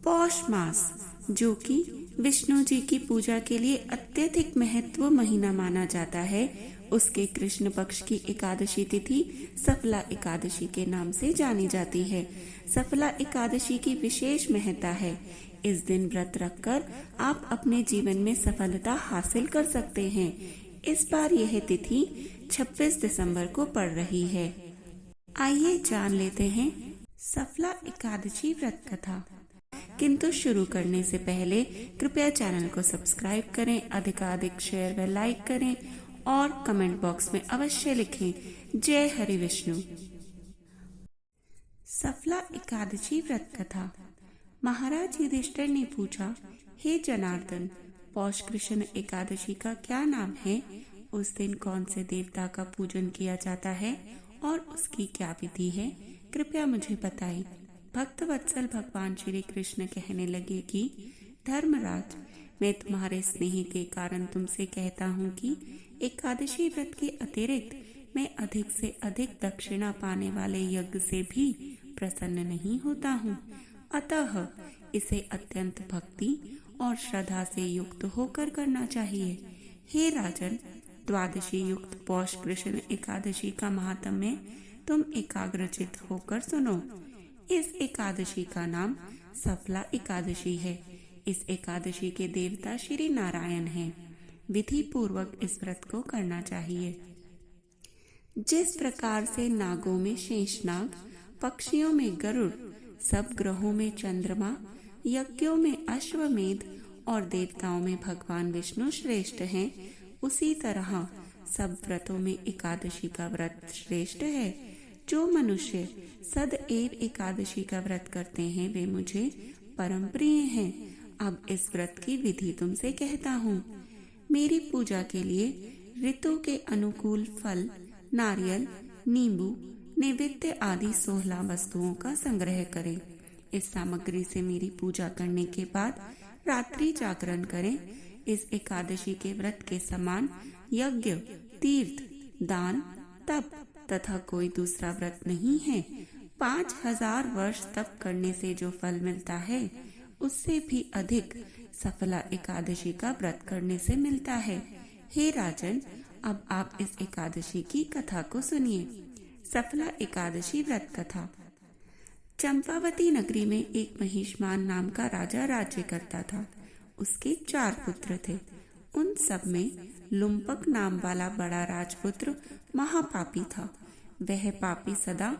पौष मास, जो कि विष्णु जी की पूजा के लिए अत्यधिक महत्व महीना माना जाता है, उसके कृष्ण पक्ष की एकादशी तिथि सफला एकादशी के नाम से जानी जाती है। सफला एकादशी की विशेष महत्ता है। इस दिन व्रत रखकर आप अपने जीवन में सफलता हासिल कर सकते हैं। इस बार यह तिथि 26 दिसंबर को पड़ रही है। आइए जान लेते हैं सफला एकादशी व्रत कथा। किंतु शुरू करने से पहले कृपया चैनल को सब्सक्राइब करें, अधिकाधिक शेयर व लाइक करें और कमेंट बॉक्स में अवश्य लिखें जय हरि विष्णु। सफला एकादशी व्रत कथा। महाराज युधिष्ठिर ने पूछा, हे जनार्दन, पौष कृष्ण एकादशी का क्या नाम है? उस दिन कौन से देवता का पूजन किया जाता है और उसकी क्या विधि है? कृपया मुझे बताएं। भक्त वत्सल भगवान श्री कृष्ण कहने लगे कि धर्मराज, मैं तुम्हारे स्नेह के कारण तुमसे कहता हूँ कि एकादशी व्रत के अतिरिक्त मैं अधिक से अधिक दक्षिणा पाने वाले यज्ञ से भी प्रसन्न नहीं होता हूँ। अतः इसे अत्यंत भक्ति और श्रद्धा से युक्त होकर करना चाहिए। हे राजन, द्वादशी युक्त पौष कृष्ण एकादशी का महात्म्य तुम एकाग्रचित होकर सुनो। इस एकादशी का नाम सफला एकादशी है। इस एकादशी के देवता श्री नारायण हैं। विधि पूर्वक इस व्रत को करना चाहिए। जिस प्रकार से नागों में शेषनाग, पक्षियों में गरुड़, सब ग्रहों में चंद्रमा, यज्ञों में अश्वमेध और देवताओं में भगवान विष्णु श्रेष्ठ हैं, उसी तरह सब व्रतों में एकादशी का व्रत श्रेष्ठ है। जो मनुष्य सदैव एकादशी का व्रत करते हैं वे मुझे परम प्रिय हैं। अब इस व्रत की विधि तुमसे कहता हूँ। मेरी पूजा के लिए ऋतु के अनुकूल फल, नारियल, नींबू, नैवेद्य आदि 16 वस्तुओं का संग्रह करें। इस सामग्री से मेरी पूजा करने के बाद रात्रि जागरण करें। इस एकादशी के व्रत के समान यज्ञ, तीर्थ, दान, तप तथा कोई दूसरा व्रत नहीं है। 5000 वर्ष तप करने से जो फल मिलता है, उससे भी अधिक सफला एकादशी का व्रत करने से मिलता है। हे राजन, अब आप इस एकादशी की कथा को सुनिए। सफला एकादशी व्रत कथा। चंपावती नगरी में एक महिष्मान नाम का राजा राज्य करता था। उसके 4 पुत्र थे। उन सब में लुम्पक नाम वाला बड़ा राजपुत्र महापापी था। वह पापी सदा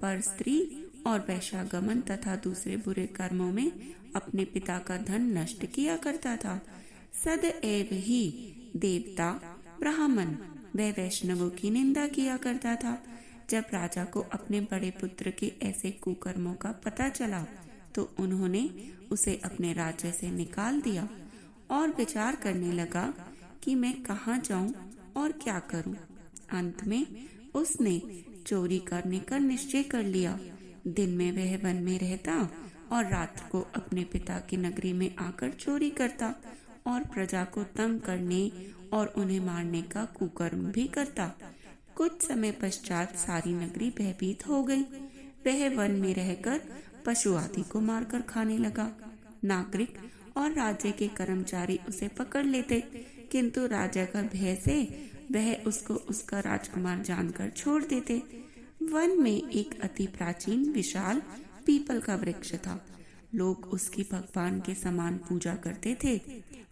पर स्त्री और वैश्यागमन तथा दूसरे बुरे कर्मों में अपने पिता का धन नष्ट किया करता था। सदैव ही देवता, ब्राह्मण व वैष्णवों की निंदा किया करता था। जब राजा को अपने बड़े पुत्र के ऐसे कुकर्मों का पता चला तो उन्होंने उसे अपने राज्य से निकाल दिया और विचार करने लगा कि मैं कहाँ जाऊं और क्या करूं। अंत में उसने चोरी करने का निश्चय कर लिया। दिन में वह वन में रहता और रात को अपने पिता की नगरी में आकर चोरी करता और प्रजा को तंग करने और उन्हें मारने का कुकर्म भी करता। कुछ समय पश्चात सारी नगरी भयभीत हो गई। वह वन में रहकर पशु आदि को मारकर खाने लगा। नागरिक और राज्य के कर्मचारी उसे पकड़ लेते, किंतु राजा का भय से वह उसको उसका राजकुमार जानकर छोड़ देते। वन में एक अति प्राचीन विशाल पीपल का वृक्ष था। लोग उसकी भगवान के समान पूजा करते थे।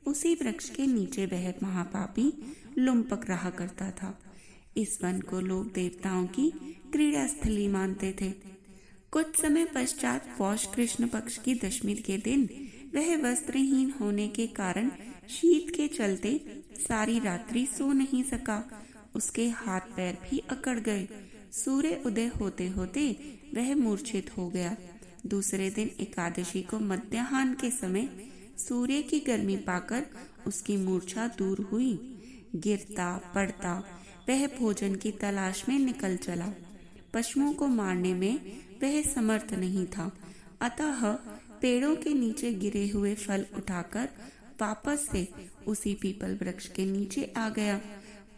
उसी वृक्ष के नीचे वह महापापी लुम्पक रहा करता था। इस वन को लोग देवताओं की क्रीड़ा स्थली मानते थे। कुछ समय पश्चात पौष कृष्ण पक्ष की दशमी के दिन वह वस्त्रहीन होने के कारण शीत के चलते सारी रात्रि सो नहीं सका। उसके हाथ पैर भी अकड़ गए। सूर्य उदय होते होते वह मूर्छित हो गया। दूसरे दिन एकादशी को मध्याह्न के समय सूर्य की गर्मी पाकर उसकी मूर्छा दूर हुई। गिरता पड़ता वह भोजन की तलाश में निकल चला। पशुओं को मारने में वह समर्थ नहीं था, अतः पेड़ों के नीचे गिरे हुए फल उठाकर वापस से उसी पीपल वृक्ष के नीचे आ गया।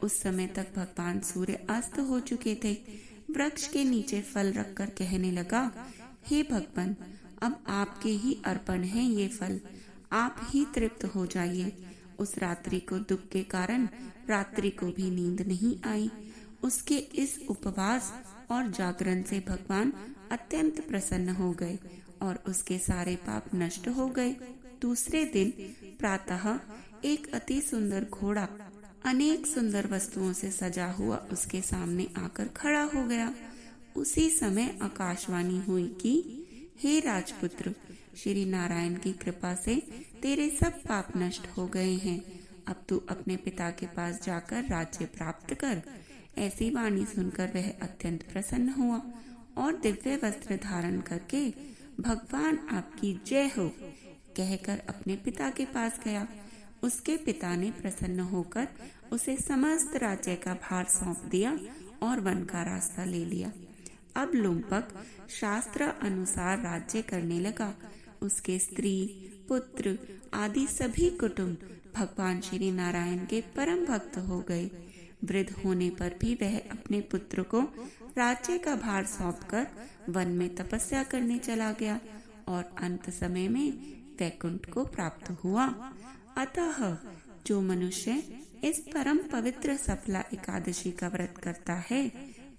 उस समय तक भगवान सूर्य अस्त हो चुके थे। वृक्ष के नीचे फल रखकर कहने लगा, हे भगवान, अब आपके ही अर्पण है ये फल, आप ही तृप्त हो जाइए। उस रात्रि को दुख के कारण रात्रि को भी नींद नहीं आई। उसके इस उपवास और जागरण से भगवान अत्यंत प्रसन्न हो गए और उसके सारे पाप नष्ट हो गए। दूसरे दिन प्रातः एक अति सुंदर घोड़ा अनेक सुंदर वस्तुओं से सजा हुआ उसके सामने आकर खड़ा हो गया। उसी समय आकाशवाणी हुई कि हे राजपुत्र, श्री नारायण की कृपा से तेरे सब पाप नष्ट हो गए हैं। अब तू अपने पिता के पास जाकर राज्य प्राप्त कर। ऐसी वाणी सुनकर वह अत्यंत प्रसन्न हुआ और दिव्य वस्त्र धारण करके भगवान आपकी जय हो कहकर अपने पिता के पास गया। उसके पिता ने प्रसन्न होकर उसे समस्त राज्य का भार सौंप दिया और वन का रास्ता ले लिया। अब लुम्पक शास्त्र अनुसार राज्य करने लगा। उसके स्त्री, पुत्र आदि सभी कुटुंब भगवान श्री नारायण के परम भक्त हो गए। वृद्ध होने पर भी वह अपने पुत्र को राज्य का भार सौंपकर वन में तपस्या करने चला गया और अंत समय में वैकुंठ को प्राप्त हुआ। अतः जो मनुष्य इस परम पवित्र सफला एकादशी का व्रत करता है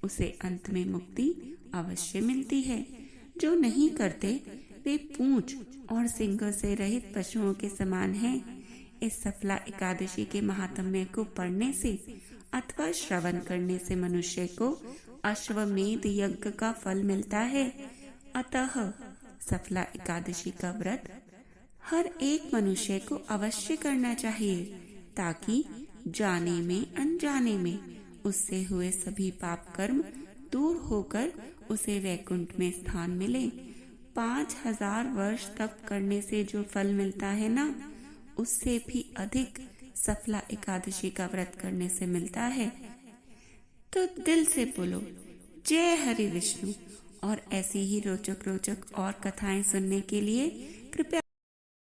उसे अंत में मुक्ति अवश्य मिलती है। जो नहीं करते वे पूंछ और सींगों से रहित पशुओं के समान हैं। इस सफला एकादशी के महात्म्य को पढ़ने से अथवा श्रवण करने से मनुष्य को अश्वमेध यज्ञ का फल मिलता है। अतः सफला एकादशी का व्रत हर एक मनुष्य को अवश्य करना चाहिए ताकि जाने में अनजाने में उससे हुए सभी पाप कर्म दूर होकर उसे वैकुंठ में स्थान मिले। 5000 वर्ष तप करने से जो फल मिलता है ना, उससे भी अधिक सफला एकादशी का व्रत करने से मिलता है। तो दिल से बोलो जय हरि विष्णु। और ऐसी ही रोचक और कथाएं सुनने के लिए कृपया